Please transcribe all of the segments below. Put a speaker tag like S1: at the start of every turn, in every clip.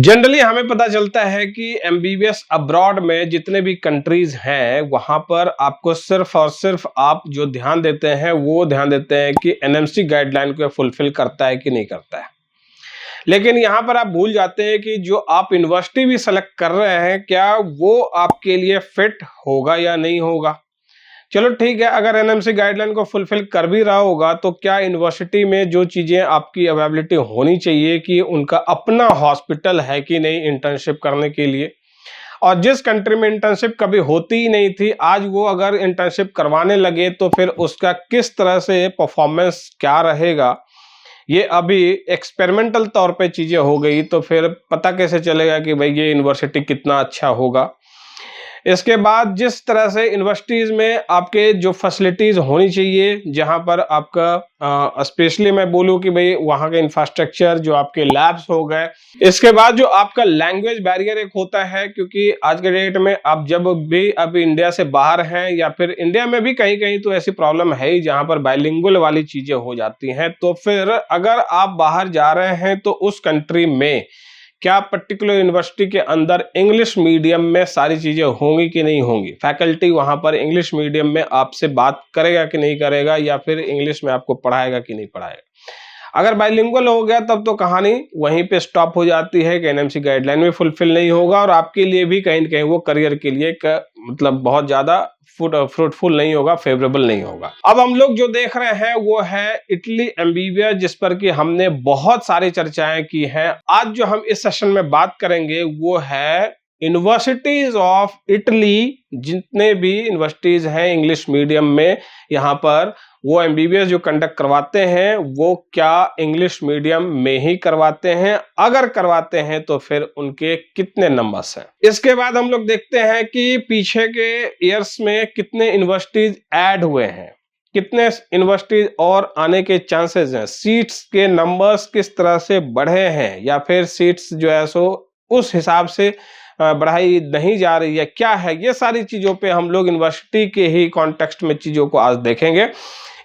S1: Generally हमें पता चलता है कि एमबीबीएस अब्रॉड में जितने भी कंट्रीज हैं वहां पर आपको सिर्फ और सिर्फ आप जो ध्यान देते हैं वो ध्यान देते हैं कि एनएमसी गाइडलाइन को फुलफिल करता है कि नहीं करता है। लेकिन यहां पर आप भूल जाते हैं कि जो आप यूनिवर्सिटी भी सेलेक्ट कर रहे हैं क्या वो आपके लिए फिट होगा या नहीं होगा। चलो ठीक है, अगर एनएमसी गाइडलाइन को फुलफिल कर भी रहा होगा तो क्या यूनिवर्सिटी में जो चीजें आपकी अवेलेबिलिटी होनी चाहिए कि उनका अपना हॉस्पिटल है कि नहीं इंटर्नशिप करने के लिए। और जिस कंट्री में इंटर्नशिप कभी होती ही नहीं थी, आज वो अगर इंटर्नशिप करवाने लगे तो फिर उसका किस तरह से परफॉर्मेंस क्या रहेगा। ये अभी एक्सपेरिमेंटल तौर पे चीजें हो गई तो फिर पता कैसे चलेगा कि भाई ये यूनिवर्सिटी कितना अच्छा होगा। इसके बाद जिस तरह से यूनिवर्सिटीज में आपके जो फैसिलिटीज होनी चाहिए, जहां पर आपका स्पेशली मैं बोलूं कि भाई वहां का इंफ्रास्ट्रक्चर, जो आपके लैब्स हो गए। इसके बाद जो आपका लैंग्वेज बैरियर एक होता है, क्योंकि आज के डेट में आप जब भी अब इंडिया से बाहर हैं या फिर इंडिया में भी कहीं कहीं तो ऐसी प्रॉब्लम है ही जहां पर बाइलिंगुअल वाली चीजें हो जाती हैं। तो फिर अगर आप बाहर जा रहे हैं तो उस कंट्री में क्या पर्टिकुलर यूनिवर्सिटी के अंदर इंग्लिश मीडियम में सारी चीजें होंगी कि नहीं होंगी, फैकल्टी वहां पर इंग्लिश मीडियम में आपसे बात करेगा कि नहीं करेगा, या फिर इंग्लिश में आपको पढ़ाएगा कि नहीं पढ़ाएगा। अगर बाइलिंगुअल हो गया तब तो कहानी वहीं पे स्टॉप हो जाती है कि एनएमसी गाइडलाइन में फुलफिल नहीं होगा और आपके लिए भी कहीं न कहीं वो करियर के लिए मतलब बहुत ज्यादा फ्रूटफुल नहीं होगा, फेवरेबल नहीं होगा। अब हम लोग जो देख रहे हैं वो है इटली एमबीबीएस, जिस पर कि हमने बहुत सारी चर्चाएं की हैं। आज जो हम इस सेशन में बात करेंगे वो है यूनिवर्सिटीज ऑफ इटली। जितने भी यूनिवर्सिटीज हैं इंग्लिश मीडियम में यहाँ पर वो एमबीबीएस जो कंडक्ट करवाते हैं वो क्या इंग्लिश मीडियम में ही करवाते हैं, अगर करवाते हैं तो फिर उनके कितने नंबर्स हैं। इसके बाद हम लोग देखते हैं कि पीछे के ईयर्स में कितने यूनिवर्सिटीज ऐड हुए हैं, कितने यूनिवर्सिटीज और आने के चांसेस हैं, सीट्स के नंबर्स किस तरह से बढ़े हैं या फिर सीट्स जो है सो उस हिसाब से बढ़ाई नहीं जा रही है, क्या है। ये सारी चीजों पे हम लोग यूनिवर्सिटी के ही कॉन्टेक्स्ट में चीजों को आज देखेंगे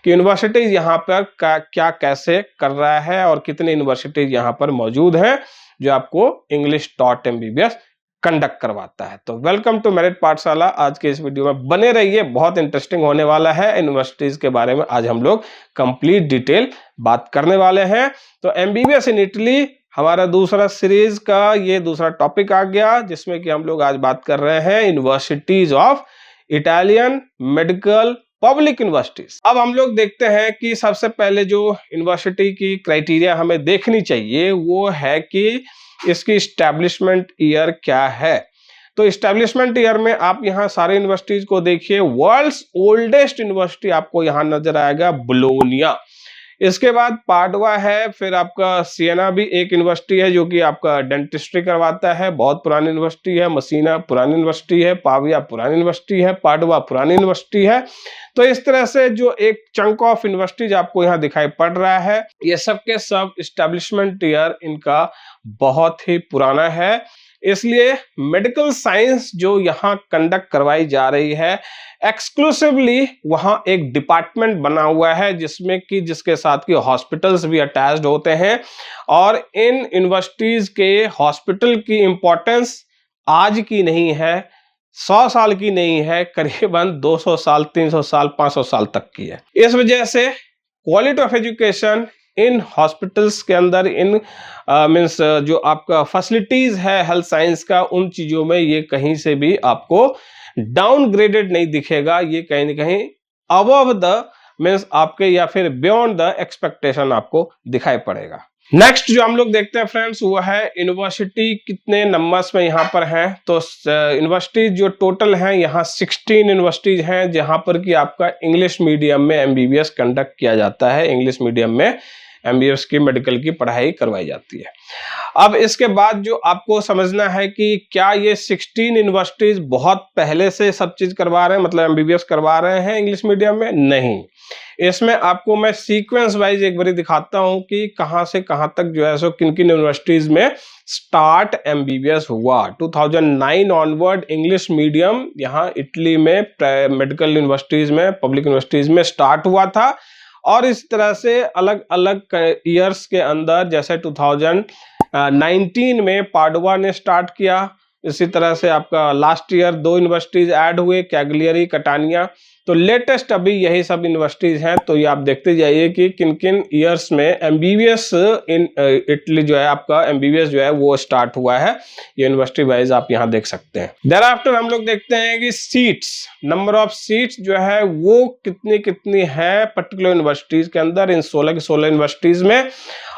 S1: कि यूनिवर्सिटीज यहाँ पर क्या कैसे कर रहा है और कितने यूनिवर्सिटीज यहाँ पर मौजूद हैं जो आपको इंग्लिश टॉट एमबीबीएस कंडक्ट करवाता है। तो वेलकम टू मेरिट पाठशाला। आज के इस वीडियो में बने रहिए, बहुत इंटरेस्टिंग होने वाला है। यूनिवर्सिटीज के बारे में आज हम लोग कंप्लीट डिटेल बात करने वाले हैं। तो एमबीबीएस इन इटली हमारा दूसरा सीरीज का ये दूसरा टॉपिक आ गया, जिसमें कि हम लोग आज बात कर रहे हैं universities of Italian medical public universities. अब हम लोग देखते हैं कि सबसे पहले जो यूनिवर्सिटी की क्राइटेरिया हमें देखनी चाहिए वो है कि इसकी इस्टेब्लिशमेंट ईयर क्या है। तो इस्टेब्लिशमेंट ईयर में आप यहाँ सारे यूनिवर्सिटीज को देखिए। वर्ल्ड्स ओल्डेस्ट यूनिवर्सिटी आपको यहाँ नजर आएगा, बोलोनिया। इसके बाद पाडुआ है, फिर आपका सिएना भी एक यूनिवर्सिटी है जो कि आपका डेंटिस्ट्री करवाता है, बहुत पुरानी यूनिवर्सिटी है। मसीना पुरानी यूनिवर्सिटी है, पाविया पुरानी यूनिवर्सिटी है, पाडुआ पुरानी यूनिवर्सिटी है। तो इस तरह से जो एक चंक ऑफ यूनिवर्सिटीज आपको यहाँ दिखाई पड़ रहा है, ये सब के सब इस्टेब्लिशमेंट ईयर इनका बहुत ही पुराना है। इसलिए मेडिकल साइंस जो यहाँ कंडक्ट करवाई जा रही है एक्सक्लूसिवली वहां एक डिपार्टमेंट बना हुआ है जिसमें कि जिसके साथ की हॉस्पिटल्स भी अटैच्ड होते हैं। और इन यूनिवर्सिटीज के हॉस्पिटल की इंपॉर्टेंस आज की नहीं है, 100 साल की नहीं है, करीबन 200 साल, 300 साल, 500 साल तक की है। इस वजह से quality of education in hospitals के अंदर, इन मीन्स जो आपका फैसिलिटीज है हेल्थ साइंस का, उन चीजों में ये कहीं से भी आपको डाउनग्रेडेड नहीं दिखेगा। ये कहीं ना कहीं अबव द मीन्स आपके या फिर बियॉन्ड द एक्सपेक्टेशन आपको दिखाई पड़ेगा। नेक्स्ट जो हम लोग देखते हैं फ्रेंड्स वो है यूनिवर्सिटी कितने नंबर्स में यहाँ पर हैं। तो यूनिवर्सिटी जो टोटल हैं यहाँ 16 यूनिवर्सिटीज हैं जहाँ पर कि आपका इंग्लिश मीडियम में एमबीबीएस कंडक्ट किया जाता है, इंग्लिश मीडियम में एमबीबीएस की मेडिकल की पढ़ाई करवाई जाती है। अब इसके बाद जो आपको समझना है कि क्या ये 16 यूनिवर्सिटीज बहुत पहले से सब चीज करवा रहे हैं, मतलब एमबीबीएस करवा रहे हैं इंग्लिश मीडियम में? नहीं, इसमें आपको मैं सीक्वेंस वाइज एक बार दिखाता हूं कि कहां से कहां तक जो है सो किन किन यूनिवर्सिटीज में स्टार्ट एमबीबीएस हुआ। 2009 ऑनवर्ड इंग्लिश मीडियम यहाँ इटली में मेडिकल यूनिवर्सिटीज में, पब्लिक यूनिवर्सिटीज में स्टार्ट हुआ था। और इस तरह से अलग अलग ईयर्स के अंदर, जैसे 19 में पाडुआ ने स्टार्ट किया। इसी तरह से आपका लास्ट ईयर 2 यूनिवर्सिटीज ऐड हुए, कैग्लियरी, कटानिया। तो लेटेस्ट अभी यही सब यूनिवर्सिटीज हैं। तो ये आप देखते जाइए कि किन किन ईयर्स में एमबीबीएस इन इटली जो है आपका एमबीबीएस जो है वो स्टार्ट हुआ है। यूनिवर्सिटी वाइज आप यहाँ देख सकते हैं। देयर आफ्टर हम लोग देखते हैं कि सीट्स, नंबर ऑफ सीट्स जो है वो कितनी कितनी है पर्टिकुलर यूनिवर्सिटीज के अंदर, इन 16 की 16 यूनिवर्सिटीज में।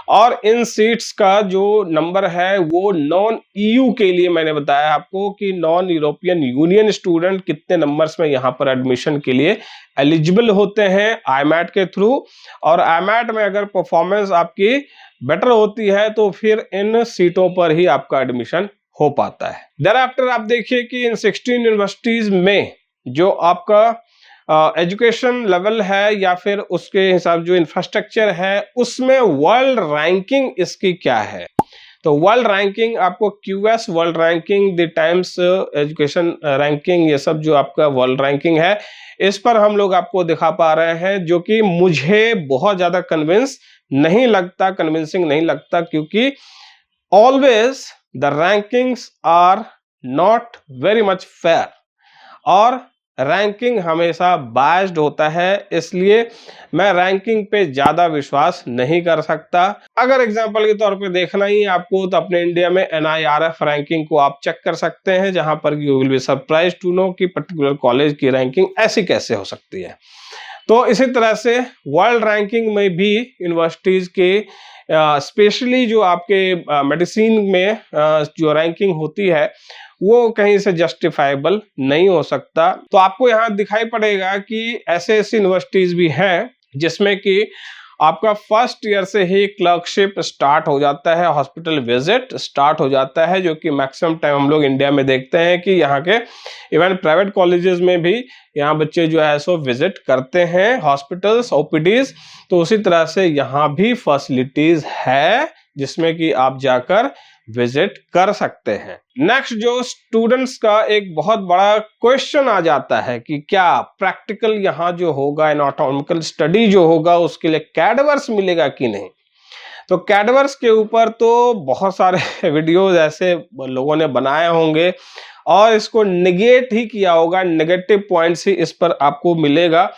S1: और इन सीट्स का जो नंबर है वो नॉन ईयू के लिए मैंने बताया आपको कि नॉन यूरोपियन यूनियन स्टूडेंट कितने नंबर्स में यहाँ पर एडमिशन के लिए एलिजिबल होते हैं आईमैट के थ्रू। और आईमैट में अगर परफॉर्मेंस आपकी बेटर होती है तो फिर इन सीटों पर ही आपका एडमिशन हो पाता है। देयरआफ्टर आप देखिए कि इन 16 यूनिवर्सिटीज में जो आपका एजुकेशन लेवल है या फिर उसके हिसाब जो इंफ्रास्ट्रक्चर है उसमें वर्ल्ड रैंकिंग इसकी क्या है। तो वर्ल्ड रैंकिंग आपको QS world ranking, the times education ranking, ये सब जो आपका वर्ल्ड रैंकिंग है इस पर हम लोग आपको दिखा पा रहे हैं, जो कि मुझे बहुत ज्यादा कन्विंसिंग नहीं लगता, क्योंकि always the rankings are not very much fair और रैंकिंग हमेशा बायस्ड होता है। इसलिए मैं रैंकिंग पे ज्यादा विश्वास नहीं कर सकता। अगर एग्जांपल के तौर पे देखना ही आपको तो अपने इंडिया में NIRF रैंकिंग को आप चेक कर सकते हैं, जहां पर you will be surprise to know कि पर्टिकुलर कॉलेज की रैंकिंग ऐसी कैसे हो सकती है। तो इसी तरह से वर्ल्ड रैंकिंग में भी यूनिवर्सिटीज के स्पेशली जो आपके मेडिसिन में जो रैंकिंग होती है वो कहीं से जस्टिफाइबल नहीं हो सकता। तो आपको यहाँ दिखाई पड़ेगा कि ऐसे ऐसी यूनिवर्सिटीज भी हैं जिसमें कि आपका फर्स्ट ईयर से ही क्लर्कशिप स्टार्ट हो जाता है, हॉस्पिटल विजिट स्टार्ट हो जाता है, जो कि मैक्सिमम टाइम हम लोग इंडिया में देखते हैं कि यहाँ के इवन प्राइवेट कॉलेजेस में भी यहाँ बच्चे जो है सो विजिट करते हैं हॉस्पिटल्स, ओपीडीज। तो उसी तरह से यहाँ भी फैसिलिटीज है जिसमें कि आप जाकर विजिट कर सकते हैं। नेक्स्ट जो स्टूडेंट्स का एक बहुत बड़ा क्वेश्चन आ जाता है कि क्या प्रैक्टिकल यहाँ जो होगा, एनाटॉमिकल स्टडी जो होगा उसके लिए कैडवर्स मिलेगा कि नहीं। तो कैडवर्स के ऊपर तो बहुत सारे वीडियोस ऐसे लोगों ने बनाए होंगे और इसको निगेट ही किया होगा, नेगेटिव पॉइंट्स ही इस पर आपको मिलेगा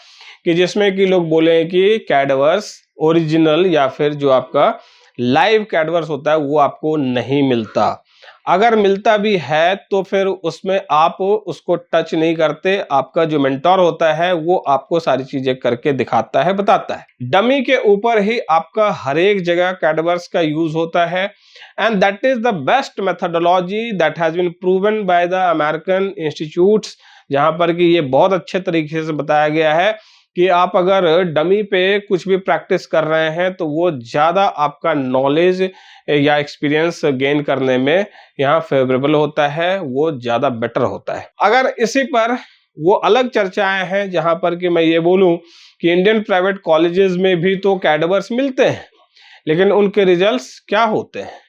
S1: कि जिसमें कि लोग बोले कि कैडवर्स ओरिजिनल या फिर जो आपका लाइव कैडवर्स होता है वो आपको नहीं मिलता। अगर मिलता भी है तो फिर उसमें आप उसको टच नहीं करते, आपका जो मेंटोर होता है वो आपको सारी चीजें करके दिखाता है, बताता है। डमी के ऊपर ही आपका हर एक जगह कैडवर्स का यूज होता है and that is the best methodology that has been proven by the American institutes, जहां पर कि ये बहुत अच्छे तरीके से बताया गया है कि आप अगर डमी पे कुछ भी प्रैक्टिस कर रहे हैं तो वो ज़्यादा आपका नॉलेज या एक्सपीरियंस गेन करने में यहाँ फेवरेबल होता है, वो ज़्यादा बेटर होता है। अगर इसी पर वो अलग चर्चाएं हैं जहाँ पर कि मैं ये बोलूँ कि इंडियन प्राइवेट कॉलेजेस में भी तो कैडवर्स मिलते हैं, लेकिन उनके रिजल्ट्स क्या होते हैं,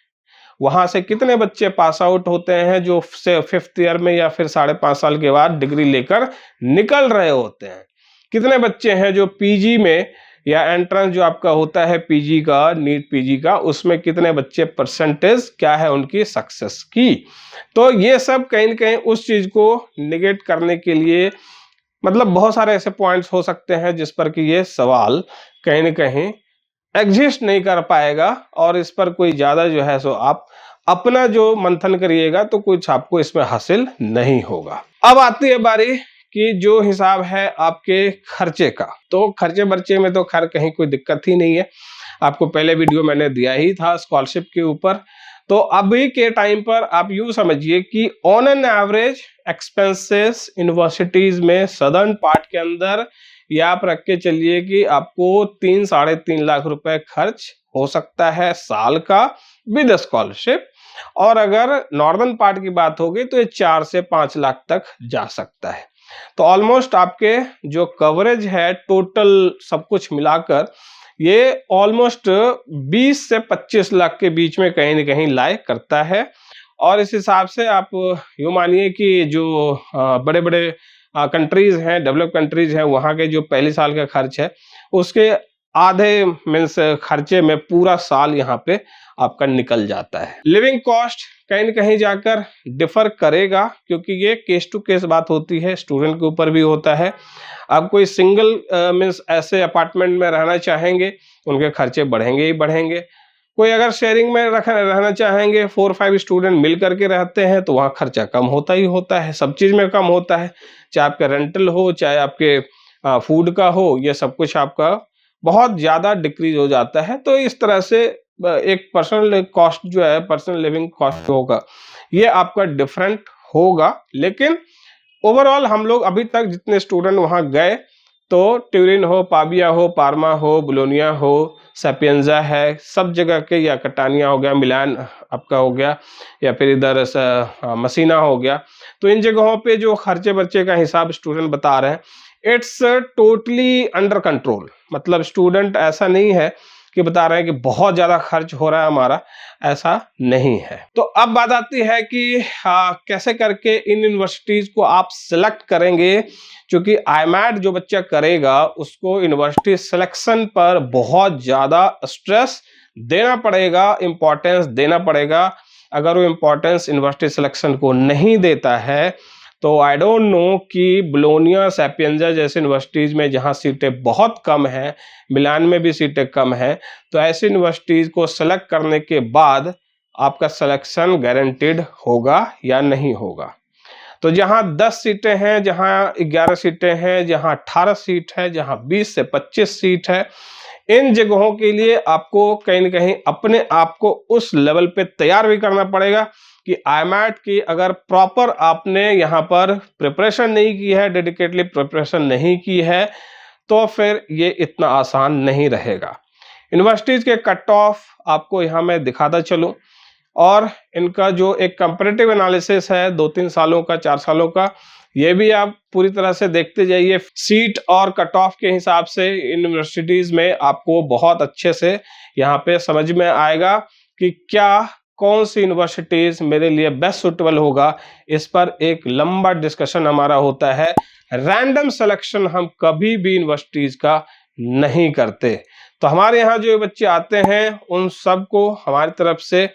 S1: वहाँ से कितने बच्चे पास आउट होते हैं जो से 5th ईयर में या फिर 5.5 साल के बाद डिग्री लेकर निकल रहे होते हैं, कितने बच्चे हैं जो पीजी में या एंट्रेंस जो आपका होता है पीजी का, नीट पीजी का, उसमें कितने बच्चे परसेंटेज क्या है उनकी सक्सेस की। तो ये सब कहीं न कहीं उस चीज को निगेट करने के लिए, मतलब बहुत सारे ऐसे पॉइंट्स हो सकते हैं जिस पर कि ये सवाल कहीं न कहीं एग्जिस्ट नहीं कर पाएगा और इस पर कोई ज्यादा जो है सो आप अपना जो मंथन करिएगा तो कुछ आपको इसमें हासिल नहीं होगा। अब आती है बारी कि जो हिसाब है आपके खर्चे का। तो खर्चे बर्चे में तो खैर कहीं कोई दिक्कत ही नहीं है, आपको पहले वीडियो मैंने दिया ही था स्कॉलरशिप के ऊपर। तो अभी के टाइम पर आप यूं समझिए कि on an average expenses universities में सदर्न पार्ट के अंदर ये आप रख के चलिए कि आपको 3-3.5 लाख रुपए खर्च हो सकता है साल का विद स्कॉलरशिप, और अगर नॉर्दर्न पार्ट की बात होगी तो ये 4 से 5 लाख तक जा सकता है। तो ऑलमोस्ट आपके जो कवरेज है टोटल सब कुछ मिलाकर ये ऑलमोस्ट 20 से 25 लाख के बीच में कहीं न कहीं लाई करता है। और इस हिसाब से आप यूँ मानिए कि जो बड़े बड़े कंट्रीज हैं, डेवलप कंट्रीज हैं, वहाँ के जो पहले साल का खर्च है उसके आधे मीन्स खर्चे में पूरा साल यहाँ पे आपका निकल जाता है। लिविंग कॉस्ट कहीं न कहीं जाकर डिफर करेगा, क्योंकि ये केस टू केस बात होती है, स्टूडेंट के ऊपर भी होता है। आप कोई सिंगल मीन्स ऐसे अपार्टमेंट में रहना चाहेंगे, उनके खर्चे बढ़ेंगे ही बढ़ेंगे। कोई अगर शेयरिंग में रहना चाहेंगे, 4-5 स्टूडेंट मिल करके रहते हैं, तो वहाँ खर्चा कम होता ही होता है, सब चीज़ में कम होता है। चाहे आपका रेंटल हो, चाहे आपके फूड का हो, ये सब कुछ आपका बहुत ज़्यादा डिक्रीज हो जाता है। तो इस तरह से एक पर्सनल कॉस्ट जो है, पर्सनल लिविंग कॉस्ट होगा, ये आपका डिफरेंट होगा। लेकिन ओवरऑल हम लोग अभी तक जितने स्टूडेंट वहाँ गए, तो ट्यूरिन हो, पाविया हो, पार्मा हो, बोलोनिया हो, सपिएंजा है, सब जगह के, या कटानिया हो गया, मिलान आपका हो गया, या फिर इधर मसीना हो गया, तो इन जगहों पे जो खर्चे बर्चे का हिसाब स्टूडेंट बता रहे हैं, इट्स टोटली अंडर कंट्रोल। मतलब स्टूडेंट ऐसा नहीं है कि बता रहे हैं कि बहुत ज्यादा खर्च हो रहा है हमारा, ऐसा नहीं है। तो अब बात आती है कि कैसे करके इन यूनिवर्सिटीज को आप सिलेक्ट करेंगे, क्योंकि आईमैट जो बच्चा करेगा उसको यूनिवर्सिटी सिलेक्शन पर बहुत ज्यादा स्ट्रेस देना पड़ेगा, इंपॉर्टेंस देना पड़ेगा। अगर वो इंपॉर्टेंस यूनिवर्सिटी सिलेक्शन को नहीं देता है, तो आई डोंट नो कि बोलोनिया, सैपिएंजा जैसे यूनिवर्सिटीज़ में जहाँ सीटें बहुत कम हैं, मिलान में भी सीटें कम हैं, तो ऐसी यूनिवर्सिटीज़ को सेलेक्ट करने के बाद आपका सिलेक्शन गारंटीड होगा या नहीं होगा। तो जहाँ 10 सीटें हैं, जहाँ 11 सीटें हैं, जहाँ 18 सीट है, जहाँ 20 से 25 सीट है, इन जगहों के लिए आपको कहीं न कहीं अपने आप को उस लेवल पे तैयार भी करना पड़ेगा कि आईमैट की अगर प्रॉपर आपने यहाँ पर प्रिपरेशन नहीं की है, डेडिकेटली प्रिपरेशन नहीं की है, तो फिर ये इतना आसान नहीं रहेगा। यूनिवर्सिटीज़ के कट ऑफ आपको यहाँ मैं दिखाता चलूँ, और इनका जो एक कंपैरेटिव एनालिसिस है 2-3 सालों का, 4 सालों का, ये भी आप पूरी तरह से देखते जाइए। सीट और कट ऑफ के हिसाब से यूनिवर्सिटीज़ में आपको बहुत अच्छे से यहाँ पे समझ में आएगा कि क्या कौन सी यूनिवर्सिटीज़ मेरे लिए बेस्ट सूटेबल होगा। इस पर एक लंबा डिस्कशन हमारा होता है। रैंडम सिलेक्शन हम कभी भी यूनिवर्सिटीज़ का नहीं करते। तो हमारे यहाँ जो बच्चे आते हैं, उन सबको हमारी तरफ से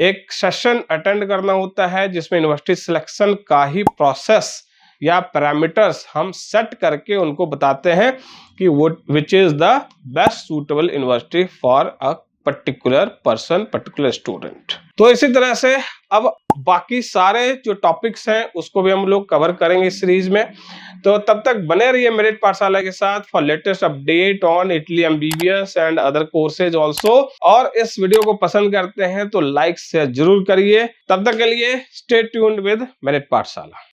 S1: एक सेशन अटेंड करना होता है, जिसमें यूनिवर्सिटी सिलेक्शन का ही प्रोसेस या पैरामीटर्स हम सेट करके उनको बताते हैं कि which is the best suitable university for a particular person, particular student. तो इसी तरह से अब बाकी सारे जो टॉपिक्स हैं उसको भी हम लोग कवर करेंगे इस सीरीज में। तो तब तक बने रहिए मेरिट पाठशाला के साथ for latest update on Italy MBBS and other courses also. और इस वीडियो को पसंद करते हैं तो लाइक शेयर जरूर करिए। तब तक के लिए स्टे ट्यून्ड विद मेरिट पाठशाला।